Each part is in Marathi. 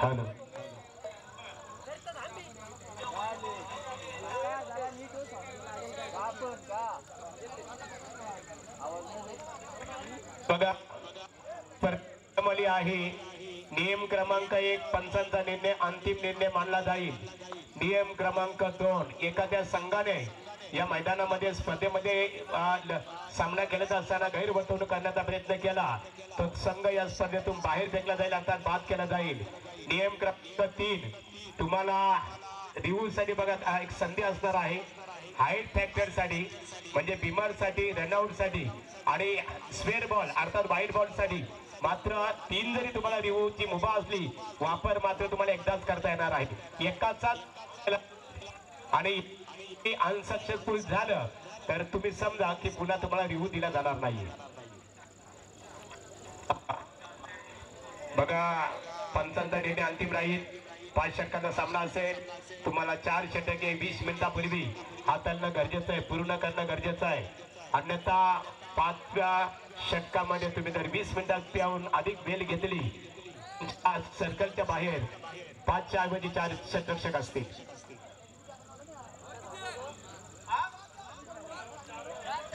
हॅलो बघा परमली आहे नियम क्रमांक 1 पंचांचा निर्णय अंतिम निर्णय मानला जाईल। नियम क्रमांक 2 एखाद्या संघाने या मैदानामध्ये स्पर्धेमध्ये सामना खेळत असताना गैरवर्तणूक करण्याचा प्रयत्न केला तो संघ या स्पर्धेतून बाहेर फेकला जाईल अर्थात बाद केला जाईल। नियम क्रमांक 3 तुम्हाला रिव्ह्यू साठी बघा एक संधी असणार आहे हाईट फॅक्टर साठी म्हणजे बिमार साठी रनआउट साठी आणि स्क्वेअर बॉल अर्थात व्हाईट बॉल साठी मात्र 3 जरी तुम्हाला रिव्ह्यू ची मुभा असली वापर मात्र तुम्हाला एकदाच करता येणार आहे एकाचा आणि अनसक्सेसफुल झालं तर तुम्ही समजा की पुन्हा तुम्हाला रिव्ह्यू दिला जाणार नाही। बघा पंचांचा निर्णय अंतिम राहील 5 षटकांचा सामना असेल तुम्हाला 4 षटके 20 मिनिटांपूर्वी हाताळणं गरजेचं आहे पूर्ण करणं गरजेचं आहे अन्यथा 5व्या षटकामध्ये तुम्ही जर 20 मिनिटांहून अधिक वेळ घेतली सर्कलच्या बाहेर 5च्या ऐवजी 4 षटरक्षक असतील।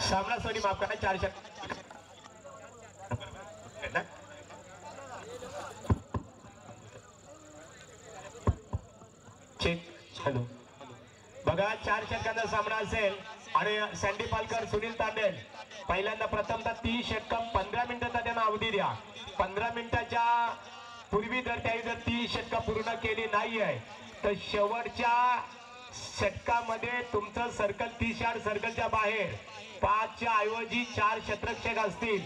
सामना सोडी माफ करा 4 षटक हॅलो बघा 4 षटकांचा सामना असेल आणि सँडी पालकर सुनील तांडेल पहिल्यांदा प्रथमतः 30 षटक 15 मिनिटाचा त्यांना अवधी द्या 15 मिनिटाच्या पूर्वी जर त्याने जर 30 षटक पूर्ण केली नाही आहे तर शेवटच्या षटकामध्ये तुमचं सर्कल 30 यार्ड सर्कलच्या बाहेर 5च्या ऐवजी 4 क्षेत्ररक्षक असतील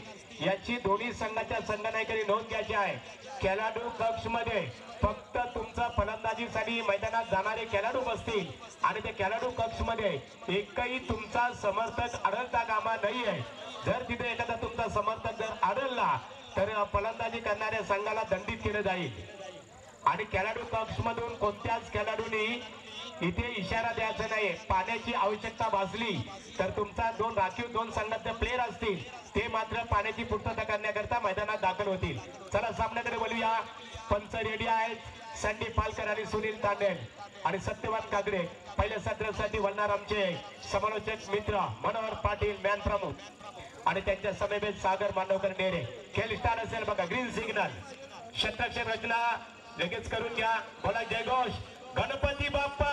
याची दोन्ही संघाच्या संघनायकांनी नोंद घ्यायची आहे। खेळाडू कक्ष मध्ये फक्त तुमचा फलंदाजीसाठी मैदानात जाणारे खेळाडू बसतील आणि त्या खेळाडू कक्ष मध्ये एकही तुमचा समर्थक आढळता कामा नाही आहे। जर तिथे एखादा तुमचा समर्थक जर आढळला तर फलंदाजी करणाऱ्या संघाला दंडित केलं जाईल आणि खेळाडू कक्ष मधून कोणत्याच खेळाडूंनी इथे इशारा द्यायचा नाही पाण्याची आवश्यकता भासली तर तुमचा 2 राखीव 2 संघाचे प्लेयर असतील ते मात्र पाण्याची पूर्तता करण्याकरता मैदानात दाखल होतील। चला सामन्याकडे बोलूया पंच रेडी आहेत सँडी पालकर आणि सुनील तांडेल आणि सत्यवान कागडे पहिल्या सत्रासाठी वळणार आमचे समालोचक मित्र मनोहर पाटील मॅन प्रमुख आणि त्यांच्या समवेत सागर मांडवकर नेरे खेळ स्टार असेल बघा ग्रीन सिग्नल षटरक्षक रचना लगेच करून घ्या बोला जयघोष गणपती बाप्पा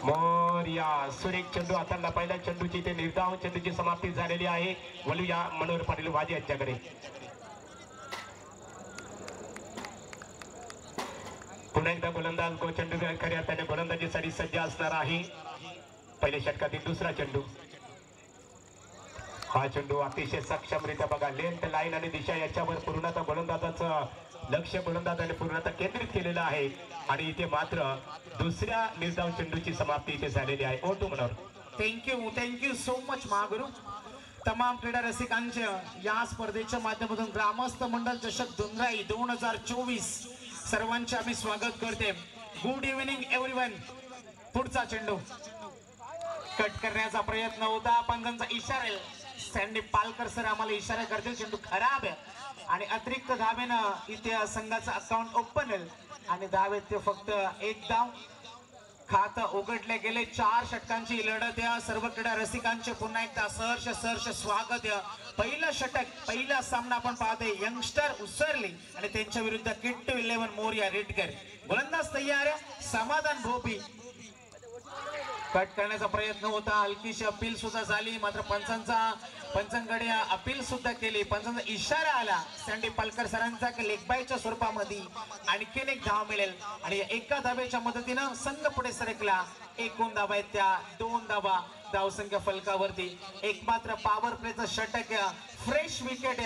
मोरया सुरेख चेंडू हाताळला पहिल्या चेंडूची ते निर्धाव चेंडूची समाप्ती झालेली आहे वळूया मनोहर पाटील वाजे यांच्याकडे पुन्हा एकदा गोलंदाज गो चेंडू खऱ्या अर्थाने गोलंदाजीसाठी सज्ज असणार आहे पहिल्या षटकातील दुसरा चेंडू हा चेंडू अतिशय सक्षमरित्या बघा लेंथ लाईन आणि दिशा याच्यावर पूर्णतः गोलंदाजाचं लक्ष गोलंदाजाने पूर्णतः केंद्रित केलेलं आहे आणि इथे मात्र दुसऱ्या निर्धाव चेंडूची समाप्ती इथे झालेली आहे। Over to Manohar thank you so much महागुरु तमाम क्रीडा रसिकांच्या या स्पर्धेच्या माध्यमातून ग्रामस्थ मंडळ चषक दुंद्राई 2024 सर्वांचे आम्ही स्वागत करते। Good evening everyone. पुढचा चेंडू कट करण्याचा प्रयत्न होता पंचांचा इशारा सँडी पालकर सर आम्हाला इशारा करतील चेंडू खराब आहे आणि अतिरिक्त धावेनं इथे संघाचं अकाउंट ओपन आहे आणि धावेत ते फक्त 1 धाव खातं उघडले गेले 4 षटकांची लढत या सर्व क्रीडा रसिकांचे पुन्हा एकदा सहर्ष स्वागत या पहिला षटक पहिला सामना आपण पाहतोय यंगस्टर उसरली आणि त्यांच्या विरुद्ध किट्टू 11 मोरया रेडकर गोलंदाज तयार समाधान भोपी कट करण्याचा प्रयत्न होता हलकीशी अपील सुद्धा झाली मात्र पंचांकडे अपील सुद्धा केली पंचांचा इशारा आला सँडी पालकर सरांचा लेग बायच्या स्वरूपामध्ये आणखीन 1 धाव मिळेल आणि एका धावेच्या मदतीनं संघ पुढे सरकला एकूण धावा आहेत त्या 2 धावा धावसंख्या फलकावरती एक मात्र पॉवर प्लेचं षटक फ्रेश विकेट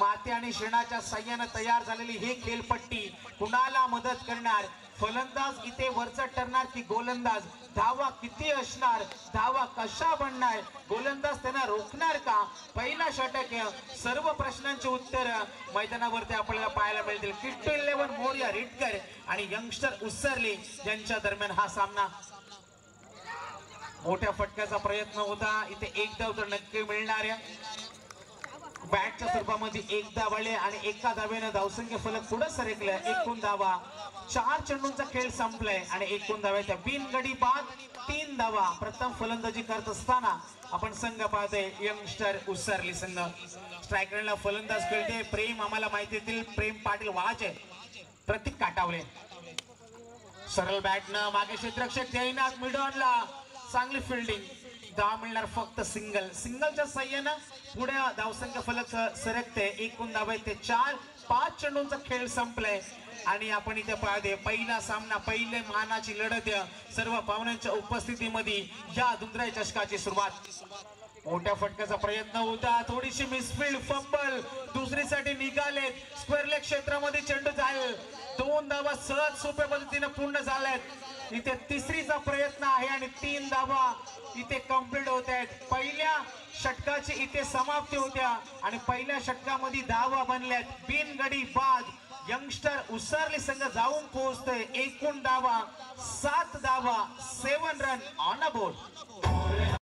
माती आणि शेणाच्या साह्याने तयार झालेली ही खेळपट्टी कुणाला मदत करणार फलंदाज इथे वरचा ठरणार की गोलंदाज धावा किती असणार धावा कशा बनणार गोलंदाज त्यांना रोखणार का पहिला षटक सर्व प्रश्नांची उत्तर मैदानावरती आपल्याला पाहायला मिळतील किट्टू 11 मोरया रेडकर आणि यंगस्टर उसरली यांच्या दरम्यान हा सामना मोठ्या फटक्याचा प्रयत्न होता इथे 1 धाव तर नक्की मिळणार बॅटच्या स्वरूपामध्ये एक धावाले आणि एका धावेनं धावसंख्य फलक पुढे सरकलं. एकूण धावा 4 चेंडूंचा खेळ संपलाय आणि एकूण धावा त्या बिनगडी बाद 3 धावा. प्रथम फलंदाजी करत असताना आपण संघ पाहतोय यंगस्टर उसरली संघ. स्ट्रायकरला फलंदाज खेळते प्रेम, आम्हाला माहिती येतील प्रेम पाटील वाचे, प्रतीक काटावले. सरळ बॅटनं मागे क्षेत्ररक्षक जयनाथ मिडॉनला चांगली फिल्डिंग. धाव मिळणार फक्त सिंगलच्या साह्यानं पुढे धावसंख्या फलक सरकते. एकूण धावा ते 4. 5 चेंडूंचा खेळ संपलाय आणि आपण इथे पाहते पहिला सामना, पहिले मानाची लढत सर्व पाहुण्यांच्या उपस्थितीमध्ये या दुंद्राई चषकाची सुरुवात. मोठ्या फटक्याचा प्रयत्न होता, थोडीशी मिसफिल्ड, फंबल, दुसरीसाठी निघाले स्क्वेअर लेग क्षेत्रामध्ये चेंडू जाईल. 2 धावा सहज सोप्या पद्धतीने पूर्ण झाल्यात. इथे तिसरीचा प्रयत्न आहे आणि 3 धावा इथे कंप्लीट होत आहेत. पहिल्या षटकाची इथे समाप्ती होत्या आणि पहिल्या षटकामध्ये धावा बनल्यात. बिनगडी बाद यंगस्टर उसरली संघ जाऊन पोहोचतोय. एकूण धावा 7 धावा, 7 रन ऑन अ बोर्ड.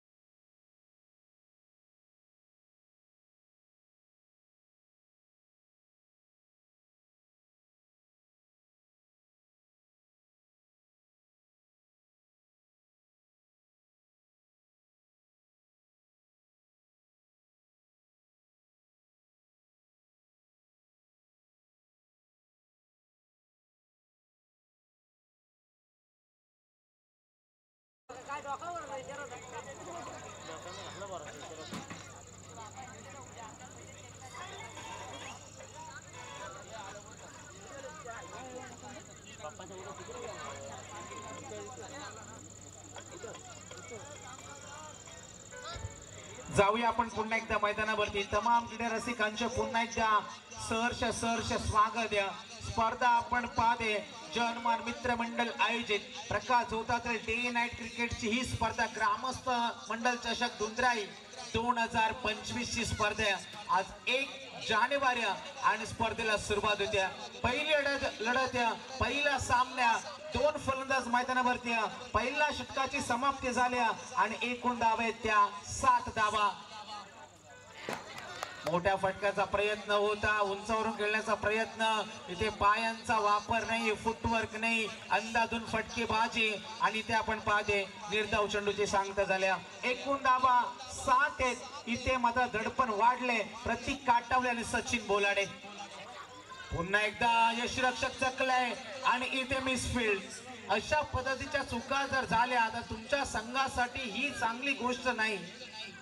जाऊया आपण पुन्हा एकदा मैदानावरती. तमाम क्रीडा रसिकांचे पुन्हा एकदा सहर्ष स्वागत. स्पर्धा आपण पाहते जनमान मित्र मंडळ आयोजित प्रकाश जोतातील डे नाईट क्रिकेटची ही स्पर्धा ग्रामस्थ मंडळ चषक दुंद्राई 2025 ची स्पर्धा आज 1 जानेवारी आणि स्पर्धेला सुरुवात होत्या. पहिली लढत पहिला सामना 2 फलंदाज मैदानावरती. पहिल्या षटकाची समाप्ती झाल्या आणि एकूण धावा त्या 7 धावा. मोठ्या फटक्याचा प्रयत्न होता, उंचावरून खेळण्याचा प्रयत्न. इथे पायांचा वापर नाही, फुटवर्क नाही, अंदाधून फटकेबाजी आणि इथे आपण पाहते निर्धाव चेंडूची सांगता झाल्या. एकूण धावा 7 आहेत. इथे मात्र दडपण वाढले. प्रतीक काटावले आणि सचिन बोलाडे. पुन्हा एकदा यशरक्षक चकलाय आणि इथे मिसफिल्ड. अशा पद्धतीच्या चुका जर झाल्या तर तुमच्या संघासाठी ही चांगली गोष्ट नाही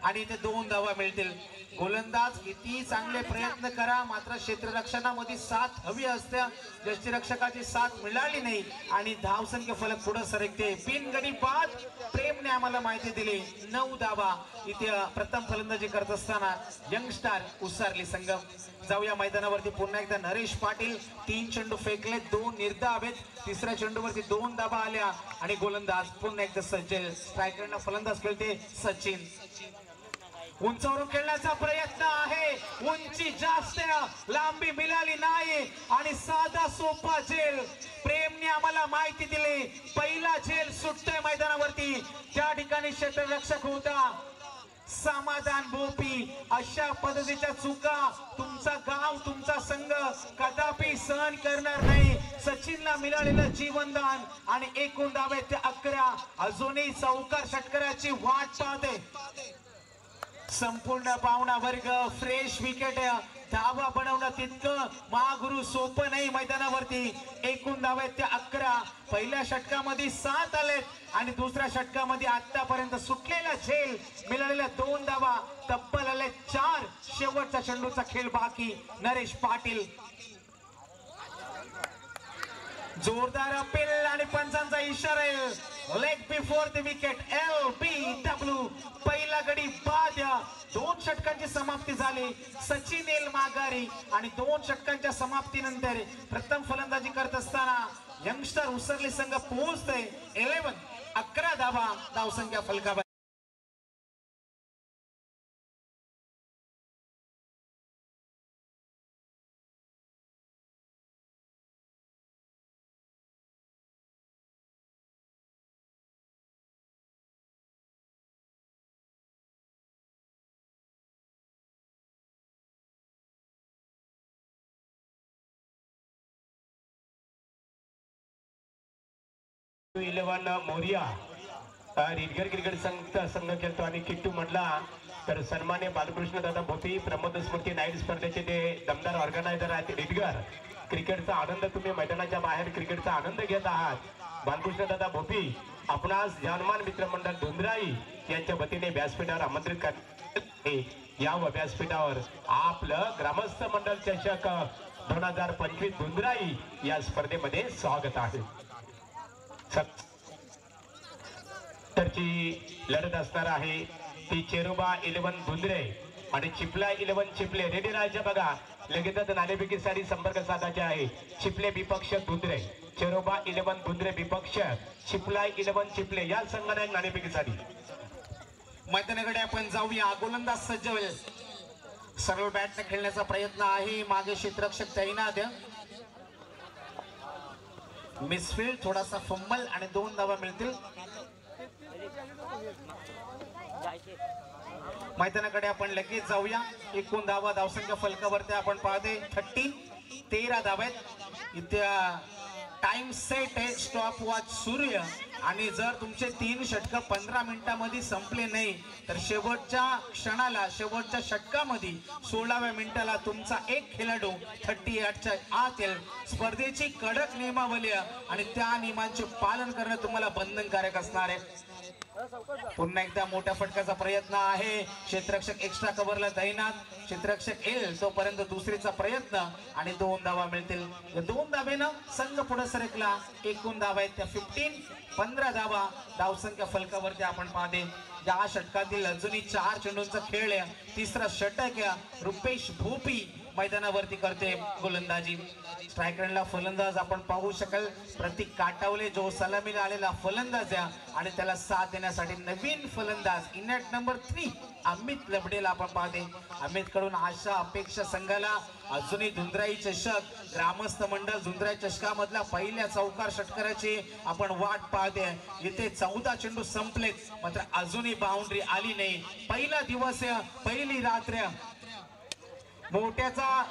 आणि इथे 2 धावा मिळतील. गोलंदाज किती चांगले प्रयत्न करा, मात्र क्षेत्ररक्षणामध्ये साथ हवी असते. यष्टीरक्षकाची साथ मिळाली नाही आणि धावसंख्या फलक पुढे सरकते. बिनगडी बाद प्रेमने आम्हाला माहिती दिली. 9 धावा इथे प्रथम फलंदाजी करत असताना यंगस्टार उसरली संघ. जाऊया मैदानावरती पुन्हा एकदा. नरेश पाटील 3 चेंडू फेकले, 2 निर्धाव आहेत. तिसऱ्या चेंडूवरती 2 धावा आल्या आणि गोलंदाज पुन्हा एकदा सज्ज. स्ट्रायकरना फलंदाज खेळते सचिन. उंचावरून खेळण्याचा प्रयत्न आहे, उंची जास्त, लांबी मिळाली नाही आणि साधा सोपा झेल. प्रेमने आम्हाला माहिती दिली. पहिला झेल सुटतोय मैदानावरती. त्या ठिकाणी क्षेत्ररक्षक होता समाधान भोपी. अशा पद्धतीच्या चुका तुमचा गाव, तुमचा संघ कदापि सहन करणार नाही. सचिनला मिळालेलं जीवनदान आणि एकूण धावे ते 11. अजूनही चौकार षटकाराची वाट पाहते संपूर्ण पाहुणा वर्ग. फ्रेश विकेट, धावा बनवणं तितकं महागुरु सोपं नाही मैदानावरती. एकूण धावा त्या 11. पहिल्या षटकामध्ये 7 आलेत आणि दुसऱ्या षटकामध्ये आतापर्यंत सुटलेला झेल मिळालेल्या 2 धावा, तब्बल आले 4. शेवटचा चेंडूचा खेळ बाकी. नरेश पाटील जोरदार अपील आणि पंचांचा इशारा. Leg before the wicket, LBW. पहिला गडी बाद. 2 षटकांची समाप्ती झाली. सचिन येईल माघारी आणि 2 षटकांच्या समाप्तीनंतर प्रथम फलंदाजी करत असताना यंगस्टर उसरली संघ पोहोचतोय 11 धावा धावसंख्या फलकावर. 11 मोरिया रिडगर क्रिकेट संघ खेळतो आणि किट्टू म्हटला तर सन्मान्य बालकृष्ण दादा भोपी प्रमोद स्मृती नाईट स्पर्धेचे ते दमदार ऑर्गनायझर आहेत. रिडगर क्रिकेटचा आनंद तुम्ही मैदानाच्या बाहेर क्रिकेटचा आनंद घेत आहात. बालकृष्ण दादा भोपी आपणास जानमान मित्रमंडळ धुंद्राई यांच्या वतीने व्यासपीठावर आमंत्रित करते. या व्यासपीठावर आपलं ग्रामस्थ मंडळ चषक 2025 धुंद्राई या स्पर्धेमध्ये स्वागत आहे. तरची लढत असणार आहे ती चेरोबा 11 धुंद्रे आणि चिपला 11 चिपले. रेडी राहायच्या बघा, लगेचच नाणेफेकी साठी संपर्क साधायचे आहे. चिपले विपक्ष धुंद्रे, चेरोबा 11 धुंद्रे विपक्ष चिपला 11 चिपले या संघाने नाणेफेकीसाठी. मैदानाकडे आपण जाऊया. गोलंदाज सज्ज होईल. सरळ बॅटने खेळण्याचा प्रयत्न आहे. मागे क्षेत्ररक्षक तैनात. मिसफील्ड, थोडासा फंबल आणि 2 धावा मिळतील. मैदानाकडे आपण लगेच जाऊया. एकूण धावा धावसंख्या फलकावरती आपण पाहते 13 धावा आहेत. इथे टाइम सेट आहे, स्टॉप वॉच सूर्य. आणि जर तुमचे 3 षटक 15 मिनिटांमध्ये संपले नाही तर शेवटच्या क्षणाला, शेवटच्या षटकामध्ये 16व्या मिनिटाला तुमचा एक खेळाडू 38च्या आत येईल. स्पर्धेची कडक नियमावली आणि त्या नियमांचे पालन करणं तुम्हाला बंधनकारक असणार आहे. पुन्हा एकदा मोठ्या फटकाचा प्रयत्न आहे. क्षेत्ररक्षक एक्स्ट्रा कव्हरला तैनात. क्षेत्ररक्षक येईल तोपर्यंत दुसरीचा प्रयत्न आणि 2 धावा मिळतील. 2 धावेनं संघ पुढे सरकला. एकूण धावा आहेत त्या 15 धावा धावसंख्या फलकावरती आपण पाहते. या षटकातील अजूनही 4 चेंडूंचा खेळ आहे. तिसरा षटक रुपेश भोपी मैदानावरती करते गोलंदाजी. स्ट्रायकरला फलंदाज आपण पाहू शकाल प्रतीक काटावले जो सलामीला आलेला फलंदाज आहे आणि त्याला साथ देण्यासाठी नवीन फलंदाज इनेट नंबर 3 अमित लबडेला आपण पाहते. अमित कडून आशा अपेक्षा संघाला अजूनही धुंद्राई चषक ग्रामस्थ मंडळ धुंद्राई चषकामधल्या पहिल्या चौकार षटकाराची आपण वाट पाहते. इथे 14 चेंडू संपलेत मात्र अजूनही बाउंड्री आली नाही. पहिला दिवस, पहिली रात्र. मोठ्याचा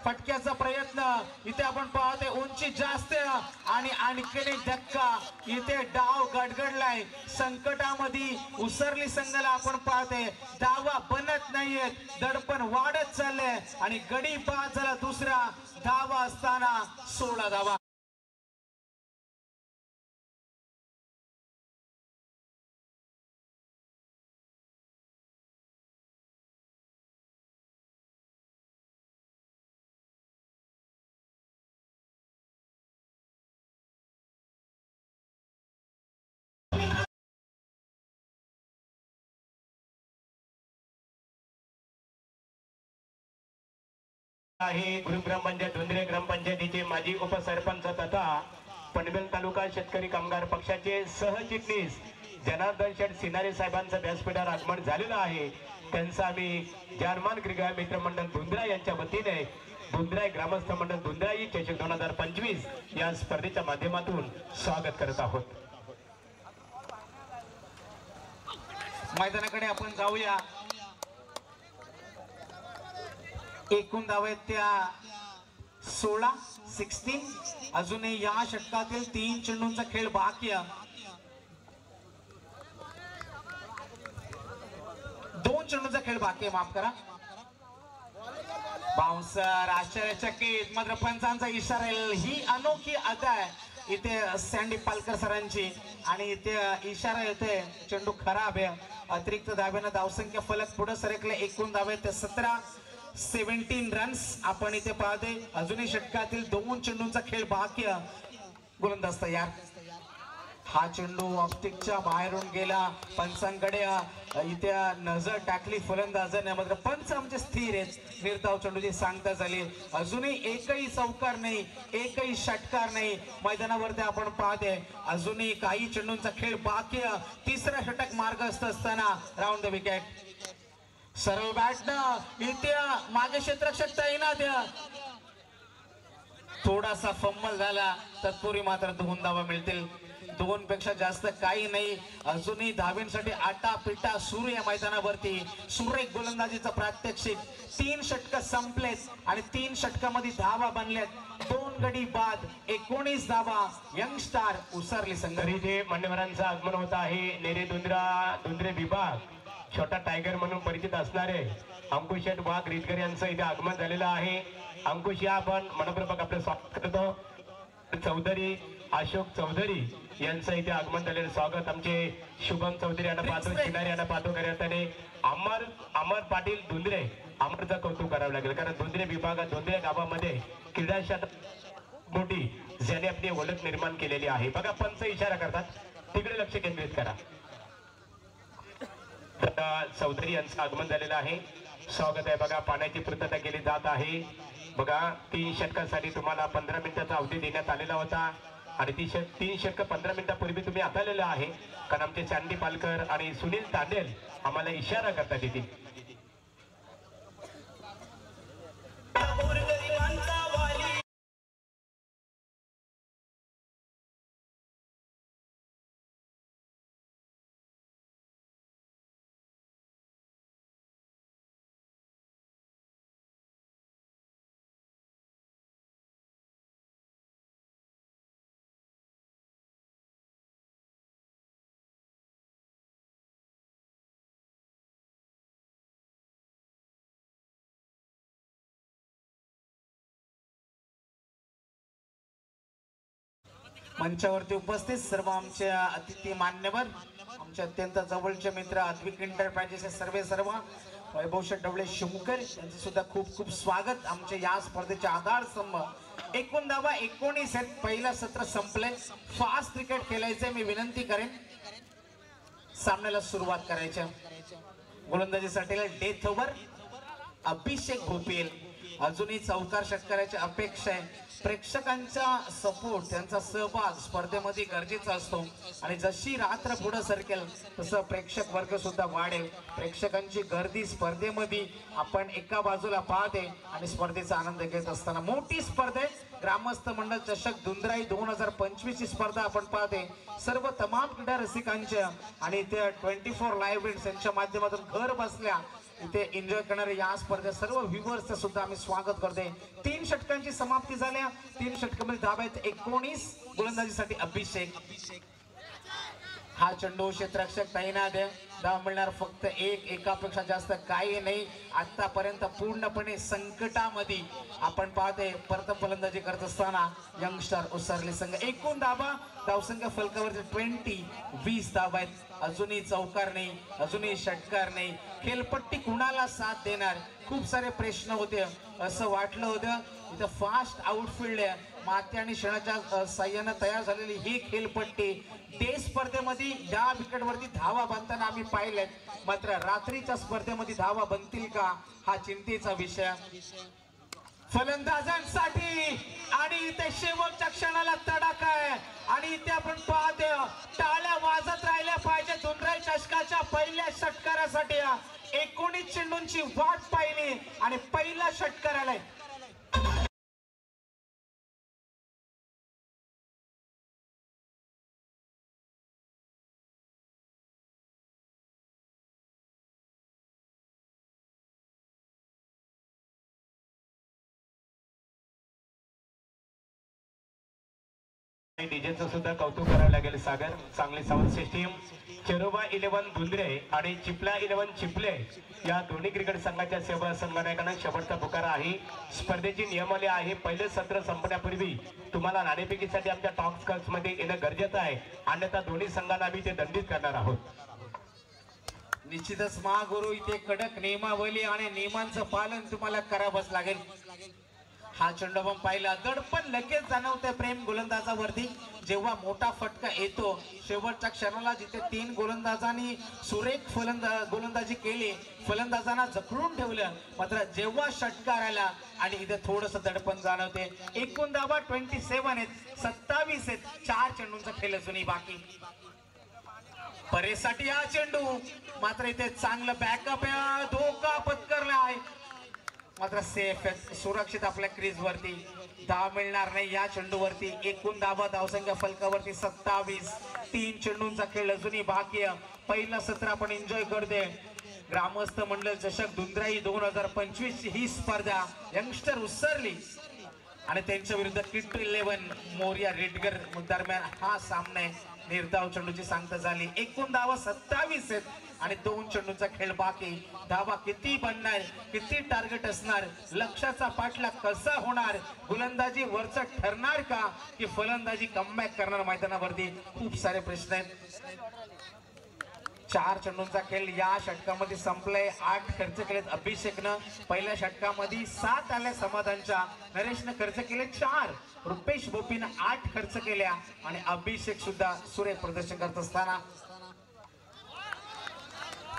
फटक्याचा प्रयत्न इथे आपण पाहते. उंची जास्त आणि आणखीन एक धक्का. इथे डाव गडगडलाय. संकटामध्ये उसरली संघाला आपण पाहते. धावा बनत नाहीयेत, दडपण वाढत चाललंय आणि गडी बाद झाला दुसरा. धावा असताना 16 धावा. आहे ग्रामपंचायत धुंद्रे ग्रामपंचायतीचे माजी उपसरपंच तथा पनवेल तालुका शेतकरी कामगार पक्षाचे सहचिटणीस जनार्दन शेठ सिनारे साहेबांचं व्यासपीठावर आगमन झालेलं आहे. त्यांचं आम्ही जानमान क्रिकेट मित्रमंडळ धुंद्रा यांच्या वतीने धुंद्राई ग्रामस्थ मंडळ धुंद्राई चषक 2025 या स्पर्धेच्या माध्यमातून स्वागत करत आहोत. मैदानाकडे आपण जाऊया. एकूण धावा आहेत त्या 16. अजूनही या षटकातील 3 चेंडूंचा खेळ बाकी आहे. 2 चेंडूंचा खेळ बाकी आहे, माफ करा. बाउन्सर आश्चर्यचकित, मात्र पंचांचा इशारा. ही अनोखी अदा आहे इथे सँडी पालकर सरांची आणि इथे इशारा येते चेंडू खराब आहे. अतिरिक्त धाब्यानं धावसंख्या फलक पुढे सरकले. एकूण धावे ते 17 रन्स आपण इथे पाहते. अजूनही षटकातील 2 चेंडूंचा खेळ बाकी. गोलंदाज तयार. हा चेंडू ऑप्टिकच्या बाहेरून गेला. पंचांकडे इथे नजर टाकली फलंदाजाने, मात्र पंच आमचे स्थिर आहेत. निर्धाव चेंडूची सांगता झाली. अजूनही एकही चौकार नाही, एकही षटकार नाही. मैदानावरती आपण पाहते अजूनही काही चेंडूंचा खेळ बाकी. तिसरा षटक मार्गस्थ असताना राऊंड द विकेट. सरळ बॅटनं इथे मागे क्षेत्ररक्षक तैनात. थोडासा फंबल झाला, तत्पूर्वी मात्र 2 धावा मिळतील. 2 पेक्षा जास्त काही नाही. अजूनही धावेंसाठी आटापिटा सुरू या मैदानावरती. सुरेख गोलंदाजीचा प्रात्यक्षिक. 3 षटक संपलेत आणि 3 षटकामध्ये धावा बनल्यात. 2 गडी बाद 19 धावा. यंग स्टार उसरली संघ. तरी ते मान्यवरांचं आगमन होत आहे. नेरे दुंद्रे विभाग छोटा टायगर म्हणून परिचित असणारे अंकुश शेठ वाघ रिटकर यांचं इथे आगमन झालेलं आहे. अंकुश या आपण मनपूर्वक आपलं स्वागत करतो. चौधरी अशोक चौधरी यांचं इथे आगमन झालेलं स्वागत. आमचे शुभम चौधरी यांना पाहतो, किनारी यांना पाहतो. करताना अमर पाटील धुंद्रे, अमरचं कौतुक करावं लागेल कारण धुंद्रे विभागात धुंद्रे गावामध्ये क्रीडा क्षेत्रात मोठी ज्याने आपली ओळख निर्माण केलेली आहे. बघा पंच इशारा करतात, तिकडे लक्ष केंद्रित करा. चौधरी यांचं आगमन झालेलं आहे. स्वागत आहे. बघा पाण्याची पूर्तता केली जात आहे. बघा 3 षटकांसाठी तुम्हाला 15 मिनिटाचा अवधी देण्यात आलेला होता आणि 3 षटक 15 मिनिटापूर्वी तुम्ही आलेला आहे कारण आमचे सँडी पालकर आणि सुनील तांडेल आम्हाला इशारा करतात येतील. मंचावरती उपस्थित सर्व आमच्या अतिथी मान्यवर, आमचे अत्यंत जवळचे मित्र अद्विक एंटरप्राइजेस सर्व वैभव डवळे शिवकर यांचे सुद्धा खूप खूप स्वागत. आमचे या स्पर्धेचे आधारस्तंभ. 19 धावा 19 आहेत. पहिला सत्र संपले. फास्ट क्रिकेट खेळायचे. मी विनंती करेन सामन्याला सुरुवात करायच्या. गोलंदाजीसाठी डेथ ओव्हर अभिषेक भोपेल. अजूनही चौकार षटकाराची अपेक्षा आहे. प्रेक्षकांचा सपोर्ट, त्यांचा सहभाग स्पर्धेमध्ये गरजेचा असतो आणि जशी रात्र पुढे सरकेल तसं प्रेक्षक वर्ग सुद्धा वाढेल. प्रेक्षकांची गर्दी स्पर्धेमध्ये आपण एका बाजूला पाहते आणि स्पर्धेचा आनंद घेत असताना मोठी स्पर्धा ग्रामस्थ मंडळ चषक दुंद्राई 2025 ची स्पर्धा आपण पाहते. सर्व तमाम क्रीडा रसिकांच्या आणि त्या 24 लाईव्ह इव्हेंट्स यांच्या माध्यमातून घर बसल्या इथे एन्जॉय करणारे या स्पर्धेत सर्व व्ह्यूअर्सचं सुद्धा आम्ही स्वागत करते. 3 षटकांची समाप्ती झाल्या. 3 षटकांमध्ये धावा आहेत 19. गोलंदाजीसाठी अभिषेक. हा चेंडू क्षेत्ररक्षक तैनात आहे. धाव मिळणार फक्त एकापेक्षा जास्त काही नाही. आतापर्यंत पूर्णपणे संकटामध्ये आपण पाहते प्रथम फलंदाजी करत असताना यंगस्टर उसरली संघ. एकूण धावसंख्या फलकावरती 20 धावा आहेत. अजूनही चौकार नाही, अजूनही षटकार नाही. खेळपट्टी कुणाला साथ देणार? खूप सारे प्रश्न होते. असं वाटलं होतं इथं फास्ट आउटफील्ड आहे. माती आणि शेणाच्या साह्यानं तयार झालेली ही खेळपट्टी देश स्पर्धेमध्ये या विकेटवरती धावा बांधताना आम्ही पाहिलेत. मात्र रात्रीच्या स्पर्धेमध्ये धावा बनतील का हा चिंतेचा विषय. फलंदाजांसाठी आणि इथे शेवटच्या क्षणाला तडाखा आहे आणि इथे आपण पाहतो टाळ्या वाजत राहिल्या पाहिजे. दुंद्राई चषकाच्या पहिल्या षटकारासाठी 19 चेंडूंची वाट पाहिली आणि पहिला षटकार आलाय. डीजेचं सुद्धा कौतुक करावं लागेल. सागर चांगली साऊंड सिस्टीम. चेरोबा 11 धुंद्रे आणि चिपला 11 चिपले या दोन्ही क्रिकेट संघाच्या सेवा संघनायकांना शेवटचा पुकारा आहे. स्पर्धेची नियमावली आहे. पहिले सत्र संपण्यापूर्वी तुम्हाला नाणेफेकीसाठी आमच्या टॉप स्कल्स मध्ये येणं गरजेचं आहे, अन्यथा दोन्ही संघांना आम्ही ते दंडित करणार आहोत. निश्चितच महागुरु इथे कडक नियमावली आणि नियमांचं पालन तुम्हाला करावंच लागेल. हा चेंडू आपण पाहिला. दडपण लगेच जाणवते प्रेम गोलंदाजावरती जेव्हा मोठा फटका येतो. शेवटच्या क्षणाला जिथे 3 गोलंदाजांनी सुरेख गोलंदाजी केली, फलंदाजांना जखडून ठेवलं, मात्र जेव्हा षटकार आला आणि इथे थोडस दडपण जाणवते. एकूण धावा 27 आहेत. 27 आहेत. 4 चेंडूंचा खेळ अजूनही बाकी. परेसाठी हा चेंडू, मात्र इथे चांगलं बॅकअप धोका पत्करला आहे. मात्र सेफ सुरक्षित आपल्या क्रीज वरती धाव मिळणार नाही या चेंडूवरती. एकूण धावा धावसंख्या फलकावरती 27. 3 चेंडूंचा खेळ अजूनही बाकी आहे. पहिलं सत्र आपण एन्जॉय करते. ग्रामस्थ मंडळ चषक धुंद्राई 2025 ही स्पर्धा यंगस्टर उसरली आणि त्यांच्या विरुद्ध किट्टू 11 मोरिया रेडगर दरम्यान हा सामना निर्धाव चेंडूची सांगता झाली. एकूण धावा 27 आहेत आणि 2 चेंडूंचा खेळ बाकी. धावा किती बनणार, किती टार्गेट असणार, लक्ष्याचा पाठलाग कसा होणार, गोलंदाजी वरचा ठरणार का की फलंदाजी कमबॅक करणार मैदानावरती, खूप सारे प्रश्न आहेत. 4 चेंडूंचा खेळ या षटकामध्ये संपलाय. 8 खर्च केलेत अभिषेकनं. पहिल्या षटकामध्ये 7 आल्या समाधानच्या. नरेशनं खर्च केले 4. रुपेश बोपीनं 8 खर्च केल्या आणि अभिषेक सुद्धा सुरेख प्रदर्शन करत असताना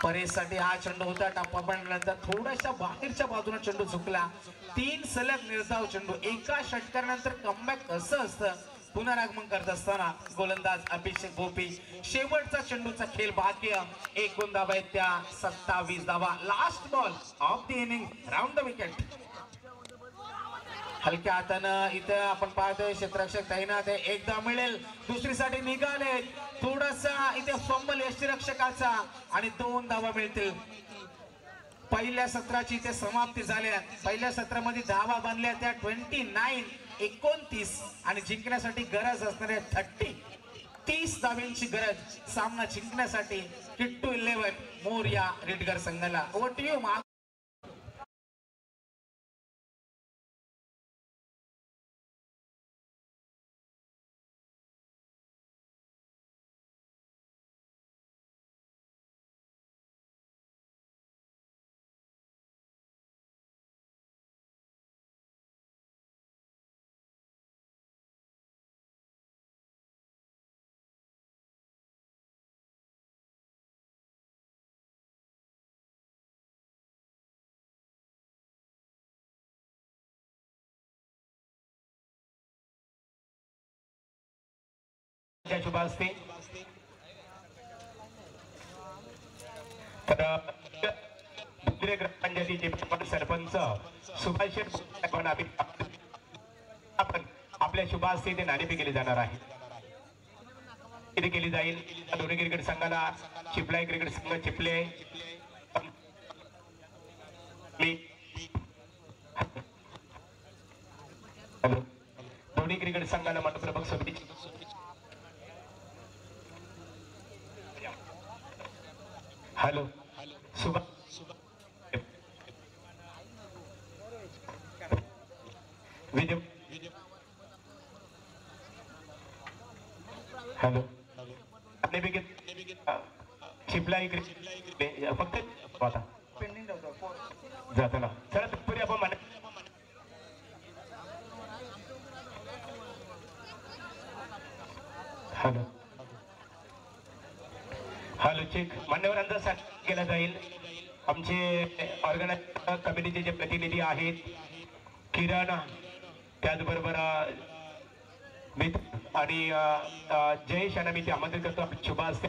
परेशसाठी हा चेंडू होता. टप्पा नंतर थोड्याशा बाहेरच्या बाजूने चेंडू चुकला. 3 सलग निर्धाव चेंडू. एका षटकानंतर कमबॅक कसं असतं पुनरागमन करत असताना गोलंदाज अभिषेक भोपी. शेवटचा चेंडूचा खेळ बाकी. एकूण धावा आहेत त्या 27 धावा. Last ball of the inning, round the wicket. हलक्या हातानं इथं आपण पाहतोय क्षेत्ररक्षक तैनात आहे. एकदा मिळेल, दुसरीसाठी निघाले. थोडासा इथे फंबल यष्टीरक्षकाचा आणि 2 धावा मिळतील. पहिल्या सत्राची इथे समाप्ती झाल्या. पहिल्या सत्रामध्ये धावा बनल्या त्या 29 आणि जिंकण्यासाठी गरज असणाऱ्या 30 धाव्यांची गरज सामना जिंकण्यासाठी किट्टू 11 मोरिया रेडगर संघाला. Over to you. शुभ असते तर ग्रामपंचायतीचे सरपंच सुभाष आपण आपल्या शुभ असते ते नाणेफेक केली जाणार आहे. इथे केली जाईल. दोन्ही क्रिकेट संघाला चिपलाई क्रिकेट संघ चिपले दोन्ही क्रिकेट संघाला मनपूर्वक शुभेच्छा. हॅलो सुबह हॅलो चिपलाई फक्त जाताना चला तत्पूर्वी आपण मान हॅलो हॅलो चेक मान्यवरांचा साथ केला जाईल. आमचे ऑर्गनायझर कमिटीचे जे प्रतिनिधी आहेत किरण, त्याचबरोबर मित्र आणि जयेश यांना मी ते आमंत्रित करतो. आपली शुभ असते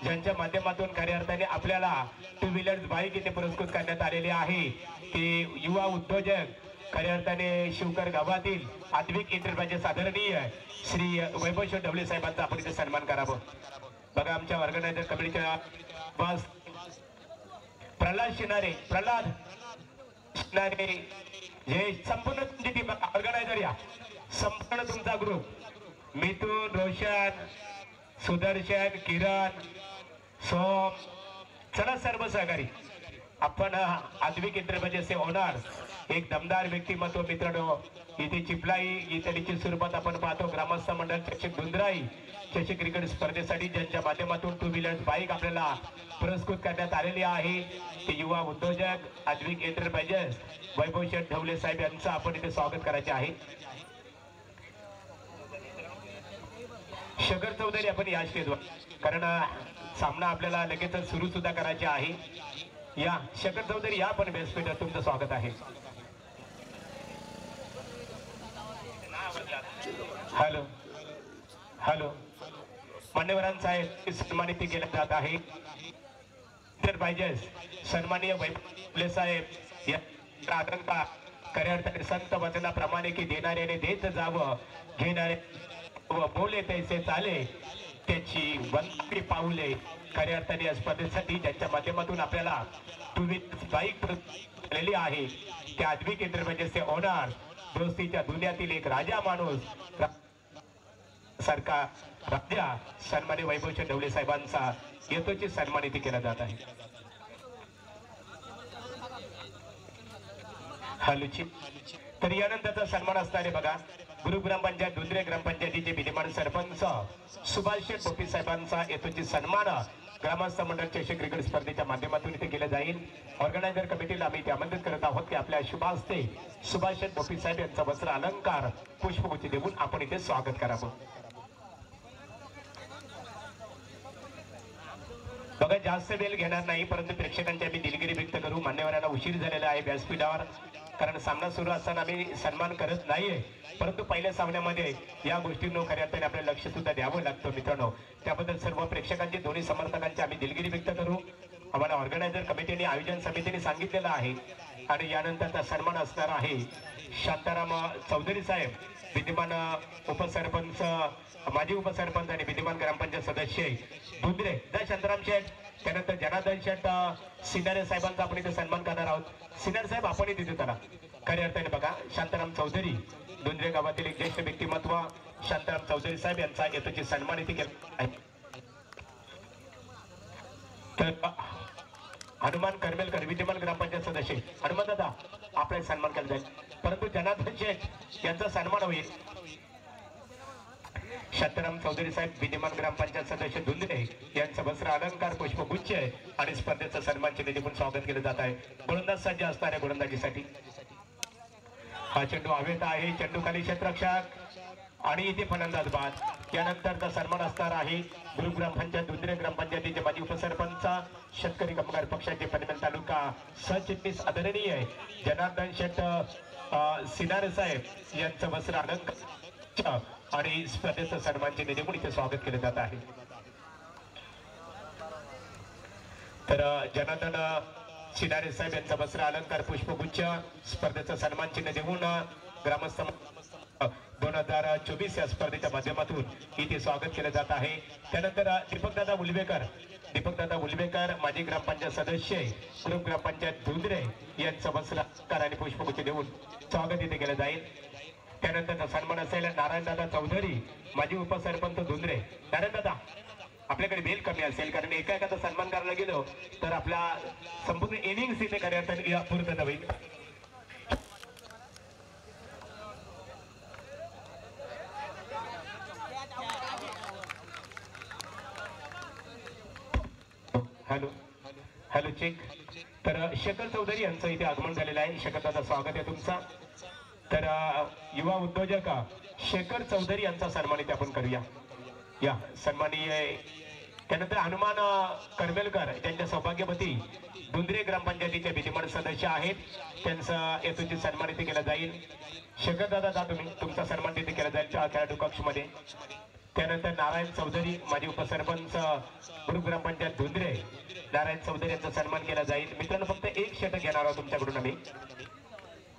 ज्यांच्या माध्यमातून खऱ्या अर्थाने आपल्याला 2 व्हीलर्स बाईक इथे पुरस्कृत करण्यात आलेले आहे ते युवा उद्योजक खऱ्या अर्थाने शिवकर गावातील आद्विक एंटरप्राइजेस आदरणीय श्री वैभव ढवळे साहेबांचा आपण इथे सन्मान करावं. बघा आमच्या ऑर्गनायझर कमिटीच्या बस प्रल्हाद शिनारे हे संपूर्ण तुमची टीम ऑर्गनायझर या संपूर्ण तुमचा ग्रुप मिथुन, रोशन, सुदर्शन, किरण, सोम, चला सर्व सहकारी आपण आद्विक एंटरप्राइजेसचे ओनर एक दमदार व्यक्तिमत्व मित्रांनो इथे चिपलाई इथे निश्चित स्वरूपात आपण पाहतो. ग्रामस्थ मंडळ चषक धुंद्राई चषक क्रिकेट स्पर्धेसाठी ज्यांच्या माध्यमातून 2 व्हीलर्स बाईक आपल्याला पुरस्कृत करण्यात आलेली आहे ते युवा उद्योजक आद्विक एंटरप्राइजेस वैभव ढवळे साहेब यांचं आपण इथे स्वागत करायचे आहे. शगर चौधरी आपण या स्टेजवर कारण सामना आपल्याला लगेचच सुरू सुद्धा करायचे आहे. या शकर चौधरी या पण व्यासपीठात तुमचं स्वागत आहे. हॅलो हॅलो मान्यवरांचा सन्मानित केला जात आहे. दिसत पाहिजे. सन्माननीय वैभव साहेब या आदंका खऱ्या अर्थाने संत वचनाप्रमाणे की देणाऱ्याने देत जावं, घेणारे व बोले तैसे चाले, त्याची वंती पाऊले. खऱ्या अर्थाने या स्पर्धेसाठी ज्यांच्या माध्यमातून आपल्याला टू व्हीलर बाईक आलेली आहे त्या आदवी केंद्र म्हणजे ओनर दोस्तीच्या दुनियातील एक राजा माणूस सारखा राजा सन्मान्य वैभव ढवळे साहेबांचा येतोची सन्मानित केला जात आहे. हलुची तर यानंतरचा सन्मान असणारे बघा गुरु ग्रामपंचायत दुसरे ग्रामपंचायतीचे विद्यमान सरपंच सुभाष शेठ पोपी साहेबांचा येतोची सन्मान ग्रामस्थ मंडळ चषक क्रिकेट स्पर्धेच्या माध्यमातून इथे केले जाईल. ऑर्गनायझर कमिटीला आम्ही ते आमंत्रित करत आहोत की आपल्या शुभ हस्ते सुभाष शेठ पोपी साहेब यांचा वस्त्र अलंकार पुष्पगुच्छ देऊन आपण इथे स्वागत करावं. बघा जास्त वेळ घेणार नाही परंतु प्रेक्षकांची आम्ही दिलगिरी व्यक्त करू. मान्यवरांना उशीर झालेला आहे व्यासपीठावर कारण सामना सुरू असताना आम्ही सन्मान करत नाहीये परंतु पहिल्या सामन्यामध्ये या गोष्टींना खऱ्या अर्थाने आपलं लक्ष सुद्धा द्यावं लागतं मित्रांनो. त्याबद्दल सर्व प्रेक्षकांची दोन्ही समर्थकांची आम्ही दिलगिरी व्यक्त करू. आम्हाला ऑर्गनायझर कमिटीने आयोजन समितीने सांगितलेलं आहे. आणि यानंतरचा सन्मान असणार आहे शांताराम चौधरी साहेब विद्यमान उपसरपंच माजी उपसरपंच आणि विद्यमान ग्रामपंचायत सदस्य दुंद्रे द शांताराम शेठ. त्यानंतर जनार्दन शेठ सिनारे साहेबांचा आपण इथे सन्मान करणार आहोत. सिनारे साहेब आपण तिथे त्याला खऱ्या अर्थाने बघा शांताराम चौधरी दुंद्रे गावातील एक ज्येष्ठ व्यक्तिमत्व शांताराम चौधरी साहेब यांचा येतोची सन्मानित केला आहे. तर हनुमान करमेलकर विद्यमान ग्रामपंचायत सदस्य हनुमान दादा आपला सन्मान केला जाईल परंतु जनार्दन शेठ यांचा सन्मान होईल. शांताराम चौधरी साहेब विद्यमान ग्रामपंचायत सदस्य दुंदरे यांचं वस्त्र अलंकार पुष्पगुच्छ आणि स्पर्धेचं सन्मान चिन्ह देऊन स्वागत केलं जात आहे. गोलंदाज सज्ज असणाऱ्या गोलंदाजीसाठी हा चेंडू हवेत आहे. चेंडू खाली क्षेत्ररक्षक आणि इथे फलंदाज बाद. यानंतरचा सन्मान असणार आहे गुरु ग्रामपंचायत दुंदरे ग्रामपंचायतीचे माजी उपसरपंच शेतकरी कामगार पक्षाचे पनवेल तालुका सरचिटणीस आदरणीय जनार्दन शेठ सिनारे साहेब यांचं वस्त्र अलंकार आणि स्पर्धेचं सन्मान चिन्ह देऊन इथे स्वागत केले जात आहे. तर जनार्दन सिनारे साहेब यांचा वस्त्र अलंकार पुष्पगुच्छ स्पर्धेचं सन्मान चिन्ह देऊन ग्रामस्थ 2024 या स्पर्धेच्या माध्यमातून इथे स्वागत केलं जात आहे. त्यानंतर दीपकदादा उलवेकर माजी ग्रामपंचायत सदस्य गुरु ग्रामपंचायत दुंद्रे यांचं वस्त्र अलंकार आणि पुष्पगुच्छ देऊन स्वागत इथे केलं जाईल. त्यानंतर सन्मान असेल नारायणदादा चौधरी माजी उपसरपंच दुंद्रे. नारायणदादा आपल्याकडे वेळ कमी असेल कारण एका एखादा सन्मान करायला गेलो तर आपला संपूर्ण इनिंग्स इथे करायला पूर्तता होईल. Hello hello check. तर शेखर चौधरी यांचं इथे आगमन झालेलं आहे. शेखर दादा स्वागत आहे तुमचा. तर युवा उद्योजक शेखर चौधरी यांचा सन्मान इथे आपण करूया. या सन्माननीय त्यानंतर हनुमान करमेलकर त्यांच्या सौभाग्यवती दुंद्रे ग्रामपंचायतीचे विद्यमान सदस्य आहेत त्यांचा येतोची सन्मान इथे केला जाईल. शेखर दादा तुम्ही तुमचा सन्मान तिथे केला जाईल खेळाडू कक्ष मध्ये. त्यानंतर नारायण चौधरी माजी उपसरपंच गुरु ग्रामपंचायत दुंद्रे नारायण चौधरी यांचा सन्मान केला जाईल. मित्रांनो फक्त एक षटक घेणार आहोत तुमच्याकडून आम्ही.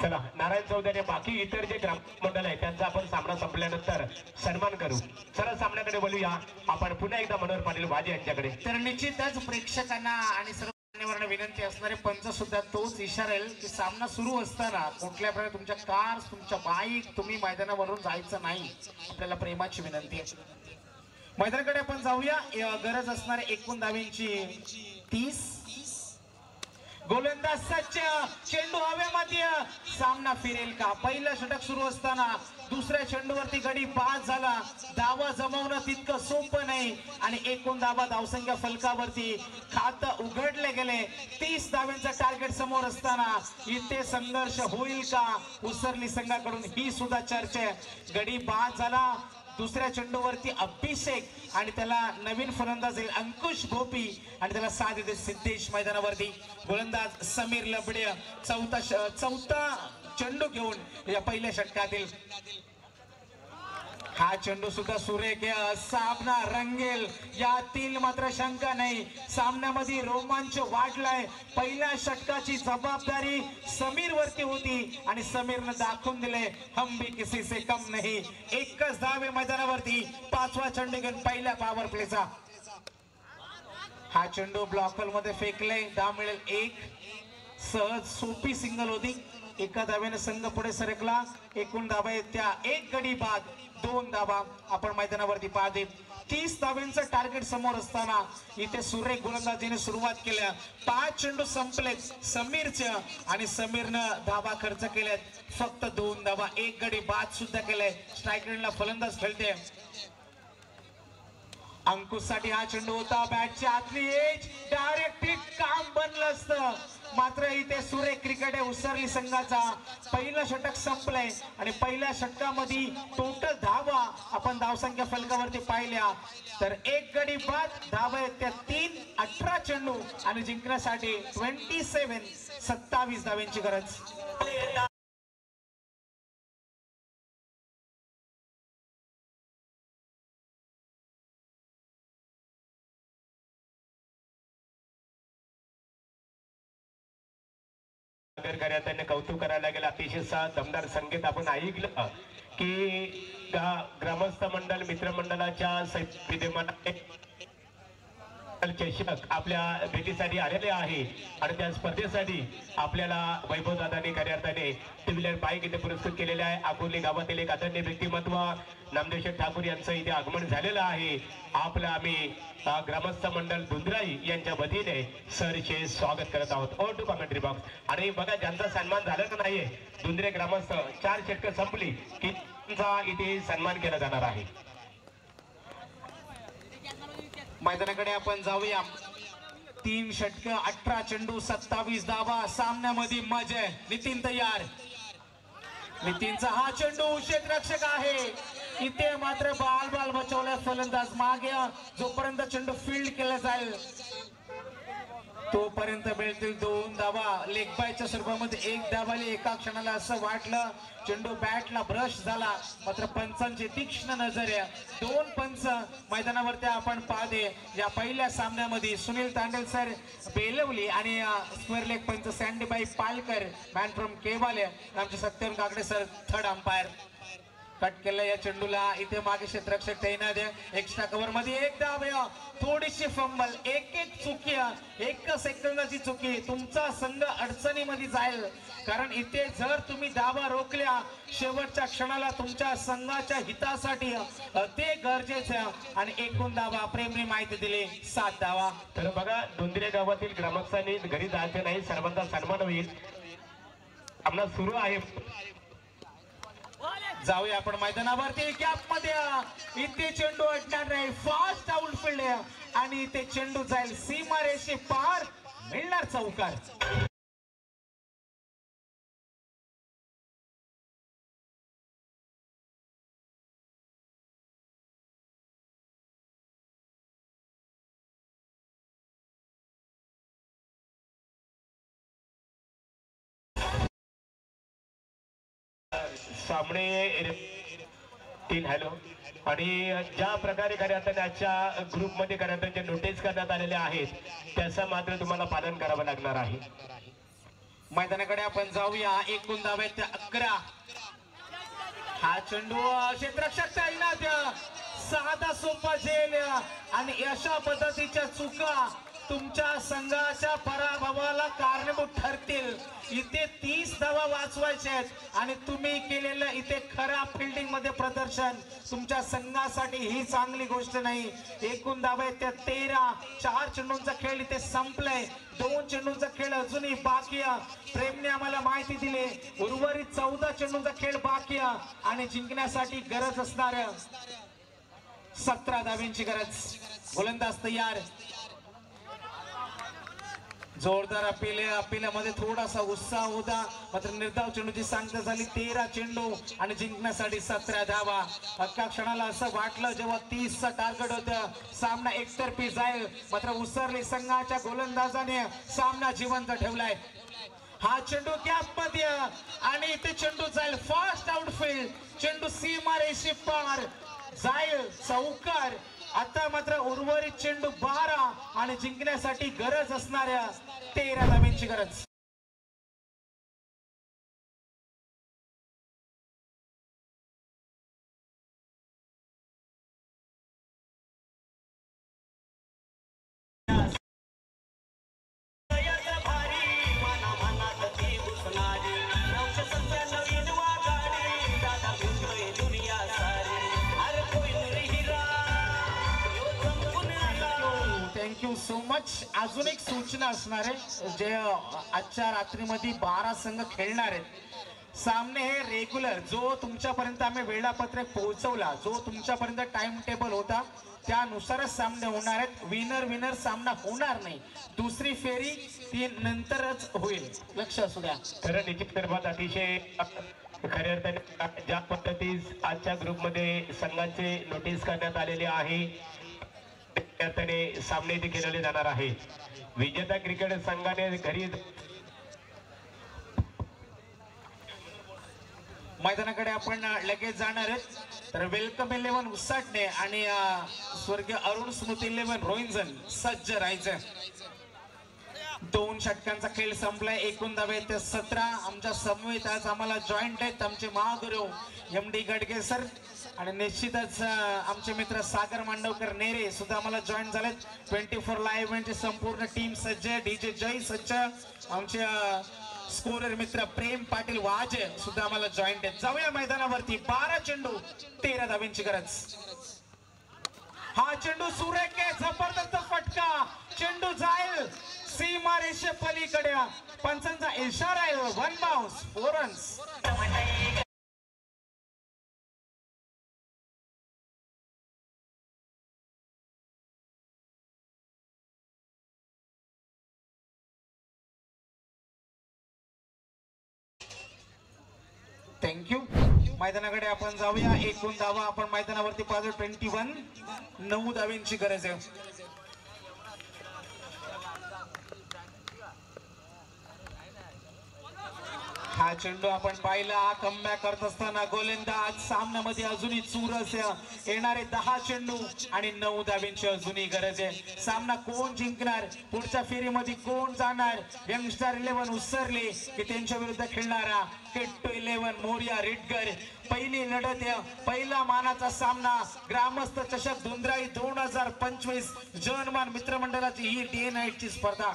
चला नारायण चौधरी बाकी इतर जे ग्राम मंडळ आहे त्यांचा आपण सामना संपल्यानंतर सन्मान करू. चला सामन्याकडे बोलूया आपण पुन्हा एकदा मनोहर पाटील वाजे यांच्याकडे. तर निश्चितच प्रेक्षकांना आणि सर्व मान्यवरांना विनंती असणारे पंच सुद्धा तोच इशारेल की सामना सुरू असताना कुठल्या प्रकारे तुमच्या कार तुमच्या बाईक तुम्ही मैदानावरून जायचं नाही. आपल्याला प्रेमाची विनंती आहे. मैदानाकडे आपण जाऊया. गरज असणाऱ्या एकूण धावेंची 30. गोलंदाज सज्ज चेंडू हवेमध्ये सामना फिरेल का. पहिलं षटक सुरू असताना दुसऱ्या चेंडूवरती गडी बाद झाला. धावा जमवणं तितकं सोपं नाही आणि एकूण धावा धावसंख्या फलकावरती खातं उघडले गेले. 30 धाव्यांचा टार्गेट समोर असताना इथे संघर्ष होईल का. उसरली संघाकडून ही सुद्धा चर्चा. गडी बाद झाला. दुसऱ्या चेंडूवरती अभिषेक आणि त्याला नवीन फलंदाज येईल अंकुश भोपी आणि त्याला साथ देते सिद्धेश मैदानावरती. गोलंदाज समीर लबडे चौथा चेंडू घेऊन या पहिल्या षटकातील हा चेंडू सुद्धा सुरेख सामना रंगेल यातील मात्र शंका नाही. सामन्यामध्ये रोमांच वाढलाय. पहिल्या षटकाची जबाबदारी समीर वरती होती आणि समीरनं दाखवून दिले हम भी किसी से कम नहीं. एकच धाव आहे मैदानावरती. 5वा चेंडू घेऊन पहिल्या पॉवर प्लेचा. हा चेंडू ब्लॉकर मध्ये फेकले. धाव मिळेल 1. सहज सोपी सिंगल होती. एका धाव्याने संघ पुढे सरकला. एकूण धावा आहेत त्या 1 गडी बाद 2 धावा आपण मैदानावरती पाहते. 30 धाव्यांचं टार्गेट समोर असताना इथे सुरेख गोलंदाजीने सुरुवात केल्या. 5 चेंडू संपले समीरच्या आणि समीरनं धावा खर्च केल्यात फक्त 2 धावा. 1 गडी बाद सुद्धा केलाय. स्ट्राईक रेंजला फलंदाज खेळते. अंकुश साठी हा चेंडू होता. बॅटच्या आतली एज डायरेक्ट काम बनलं असतं. मात्र इथे सुरेख क्रिकेट आहे उसरली संघाचा. पहिलं षटक संपलंय आणि पहिल्या षटकामध्ये टोटल धावा आपण धावसंख्या फलकावरती पाहिल्या तर 1 गडी बाद धावा आहेत त्या 3. 18 चेंडू आणि जिंकण्यासाठी 27 धाव्यांची गरज. त्यांनी कौतुक करायला गेलं. अतिशय दमदार संगीत आपण ऐकलं की ग्रामस्थ मंडळ मित्रमंडळाच्या विद्यमानाने चषक आपल्या भेटीसाठी आलेले आहे आणि त्या स्पर्धेसाठी आपल्याला वैभव दादाने खऱ्या अर्थाने 2 व्हीलर बाईक इथे पुरस्कृत केलेले आहे. अकोले गावातील एक आदरणीय व्यक्तिमत्व नामदेव ठाकूर यांचं इथे आगमन झालेलं आहे. आपलं आम्ही ग्रामस्थ मंडळ धुंद्राई यांच्या वतीने सरचे स्वागत करत आहोत. Oh to commentary box. आणि बघा ज्यांचा सन्मान झाला तर नाहीये धुंद्रे ग्रामस्थ 4 षटकं संपली की त्यांचा इथे सन्मान केला जाणार आहे. मैदानाकडे आपण जाऊया. 3 षटकं 18 चेंडू 27 धावा. सामन्यामध्ये मजा आहे. नितीन तयार. नितीनचा हा चेंडू क्षेत्ररक्षक आहे. इथे मात्र बाल बचावला फलंदाज मागे. जोपर्यंत चेंडू फील्ड केला जाईल तोपर्यंत मिळतील 2 धावा. लेग बायच्या स्वरूपामध्ये 1 धावाली. एका क्षणाला असं वाटलं चेंडू बॅटला ब्रश झाला मात्र पंचांची तीक्ष्ण नजर आहे. 2 पंच मैदानावरती आपण पाहते. या पहिल्या सामन्यामध्ये सुनील तांडेल सर बेलवली आणि स्क्वेअर लेग पंच सँडीबाई पालकर मॅन फ्रॉम केवाले आमचे Satyam Kakade sir third umpire. Cut केलं या चेंडूला. इथे मागे क्षेत्ररक्षक तैनात आहे. एक्स्ट्रा कव्हर मध्ये 1 धाव. थोडीशी फंबल. एक चुकी 1 सेकंदाची चुकी तुमचा संघ अडचणीमध्ये जाईल. कारण इथे जर तुम्ही धावा रोखल्या शेवटच्या क्षणाला तुमच्या संघाच्या हितासाठी ते गरजेचं आणि एकूण धावा प्रेमने माहिती दिली 7 धावा. तर बघा धुंद्रे गावातील ग्रामस्थांनी घरी जायचे नाही. सर्वांचा सन्मान होईल. सामना सुरू आहे. जाऊया आपण मैदानावरती. गॅप मध्ये इथे चेंडू अडणार नाही. फास्ट आउटफील्ड आणि इथे चेंडू जाईल सीमारेषे पार. मिळणार चौकार. सामने 3 हॅलो. आणि ज्या प्रकारे आजच्या ग्रुपमध्ये कार्यार्थ्यांचे नोटीस करण्यात आलेले आहेत त्याचं मात्र तुम्हाला पालन करावं लागणार आहे. मैदानाकडे आपण जाऊया. एकूण धाव आहेत 11. हा चेंडू क्षेत्ररक्षक तैनात. साधा सोपा झेल आणि अशा पद्धतीच्या चुका तुमच्या संघाच्या पराभवाला कारणीभूत ठरतील. इथे 30 धावा वाचवायच्या आहेत आणि तुम्ही केलेलं इथे खराब फिल्डिंग मध्ये प्रदर्शन तुमच्या संघासाठी ही चांगली गोष्ट नाही. एकूण धावा आहेत त्या 13. 4 चेंडूंचा खेळ इथे संपलाय. 2 चेंडूंचा खेळ अजूनही बाकी आहे. प्रेमने आम्हाला माहिती दिली उर्वरित 14 चेंडूंचा खेळ बाकी आहे आणि जिंकण्यासाठी गरज असणार 17 धाव्यांची गरज. गोलंदाज तयार. जोरदार अपिलामध्ये थोडासा उत्साह होता मात्र निर्धाव चेंडूची सांगता झाली. 13 चेंडू आणि जिंकण्यासाठी 17 धावा. अख्ख्या क्षणाला असं वाटलं जेव्हा 30चं टार्गेट होतं सामना एकतर्फी जाईल मात्र उसरली संघाच्या गोलंदाजाने सामना जिवंत ठेवलाय. हा चेंडू गॅप मध्ये आणि इथे चेंडू जाईल फास्ट आउटफील्ड. चेंडू सीमारेषे पार. जाईल चौकार. आता मात्र उर्वरित चेंडू 12 आणि जिंकण्यासाठी गरज असणाऱ्या 13 धावांची गरज. Thank you so much. अजून एक सूचना असणार आहे, जे आजच्या रात्रीमध्ये 12 संघ खेळणार आहेत. सामने हे रेग्युलर जो तुमच्यापर्यंत आम्ही वेळापत्रक पोहोचवला, जो तुमच्यापर्यंत टाइम टेबल होता त्यानुसारच सामने होणार आहेत. विनर सामना होणार नाही. दुसरी फेरी ती नंतरच होईल, लक्ष असू द्या. तर निश्चित सर्वात अतिशय खऱ्या अर्थाने ज्या पद्धतीस आजच्या ग्रुपमध्ये संघांचे नोटीस करण्यात आलेले आहे त्या अर्थाने सामने इथे खेळले जाणार आहे. विजेता क्रिकेट संघाने घरी मैदानाकडे आपण लगेच जाणार आहेत. तर वेलकम 11 उसाटणे आणि स्वर्गीय अरुण स्मृती 11 रोहिंजन सज्ज राहायचं. 2 षटकांचा खेळ संपलाय. एकूण धावे ते 17. आमच्या समवेत आज आम्हाला जॉईंट आहेत आमचे महागुरु MD गडगे सर आणि निश्चितच आमचे मित्र सागर मांडवकर नेरे सुद्धा आम्हाला जॉईन झालेत. 24 लाईव्ह इव्हेंटची संपूर्ण टीम सज्ज. DJ जय सज्ज. आमचे स्कोरर मित्र प्रेम पाटील वाजे सुद्धा आम्हाला जॉईंट आहेत. जाऊया मैदानावरती. 12 चेंडू 13 धावांची गरज. हा चेंडू सुरेख आहे. जबरदस्त फटका. चेंडू जाईल सीमा रेषे पलीकडे. पंचांचा इशारा आहे. 1 बाउन्स 4 रन्स. थँक्यू. मैदानाकडे आपण जाऊया. एकूण धावा आपण मैदानावरती पाहतो 21. 9 धावांची गरज आहे. हा चेंडू आपण पाहिला. कमबॅक करत असताना गोलंदाज सामन्यामध्ये अजूनही चुरस येणारे 10 चेंडू आणि 9 धावांची अजूनही गरज आहे. सामना कोण जिंकणार, पुढच्या फेरीमध्ये कोण जाणार. यंगस्टर 11 उसरले की त्यांच्या विरुद्ध खेळणारा किट्टू 11 मोरिया रिटगर. पहिली लढत पहिला मानाचा सामना ग्रामस्थ चषक धुंद्राई 2025 जनमान मित्रमंडळाची ही डे नाईटची स्पर्धा.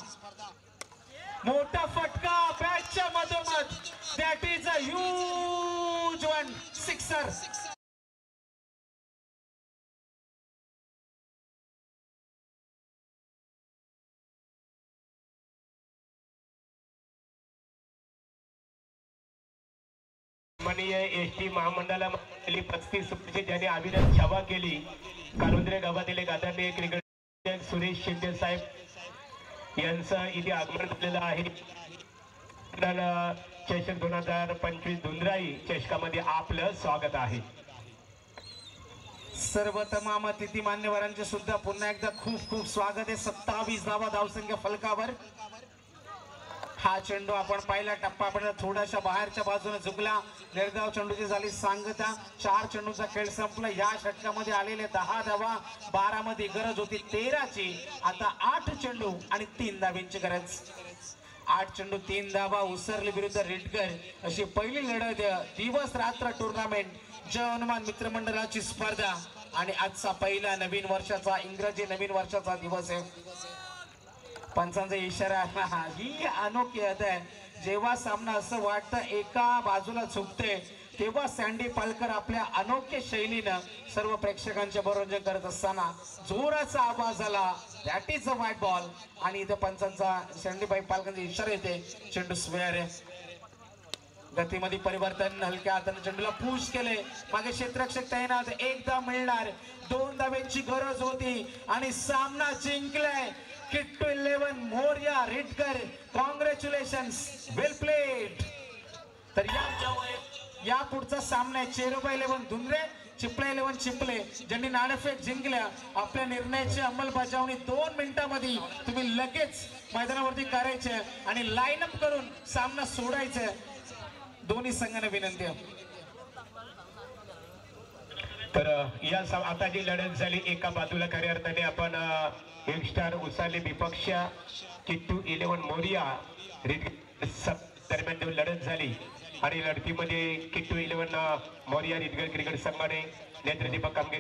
मोठा फटका बॅटच्या मधोमध. That is a huge one. Sixer. ST महामंडळाला 35 रुपये ज्यांनी अविरत सेवा केली. कालोंद्रे गावातील एक आदरणीय क्रिकेटर सुरेश शिंदे साहेब यांचं इथे आगमन झालेलं आहे. चषक 2025 धुंद्राई चषकामध्ये आपलं स्वागत आहे. सर्व तमाम अतिथी मान्यवरांचे सुद्धा पुन्हा एकदा खूप खूप स्वागत आहे. 27 धावा धावसंख्या फलकावर. हा चेंडू आपण पाहिला. टप्पा आपण थोड्याशा बाहेरच्या बाजूने झुकला. निर्धाव चेंडूची झाली सांगता. 4 चेंडूचा खेळ संपला. या षटकामध्ये आलेले 10 धावा. 12 मध्ये गरज होती 13ची. आता 8 चेंडू आणि 3 धावांची गरज. 8 चेंडू 3 धावा. उसरली विरुद्ध रिटगर अशी पहिली लढत दिवस रात्र टुर्नामेंट जवनमान मित्रमंडळाची स्पर्धा. आणि आजचा पहिला नवीन वर्षाचा इंग्रजी नवीन वर्षाचा दिवस आहे. पंचांचा इशारा ही अनोखी आहे. जेव्हा सामना असं वाटतं एका बाजूला झुकते तेव्हा सँडी पालकर आपल्या अनोख्या शैलीनं सर्व प्रेक्षकांचे मनोरंजन करत असताना जोराचा आवाज आला. That is a white ball. आणि इथे पंचांचा सँडीबाई पालकांचा इशारा येते. चेंडू स्क्वेअर आहे. गतीमध्ये परिवर्तन. हलक्या हाताने चेंडूला पुश केले. मागे क्षेत्ररक्षक तैनात. एकदा मिळणार. 2 धावांची गरज होती आणि सामना जिंकलाय किट्टू 11 मोरिया रिटगर. कॉंग्रॅच्युलेशन्स. वेल प्लेड. तर या पुढचा सामना आहे चेरोबा 11 धुंद्रे चिपळे 11 चिपळे ज्यांनी नाणेफेक जिंकल्या. आपल्या निर्णयाची अंमलबजावणी 2 मिनिटांमध्ये तुम्ही लगेच मैदानावरती करायचे आणि लाईन अप करून सामना सोडायचा. दोन्ही संघांना विनंती आहे. तर आता जी लढत झाली एका बाजूला खऱ्या अर्थाने आपण यंगस्टार उसाले विपक्ष किट्टू 11 मोरिया दरम्यान जी लढत झाली आणि लढतीमध्ये किट्टू 11 मोरिया रिदगर क्रिकेट संघाने नेत्रदीपक कामगिरी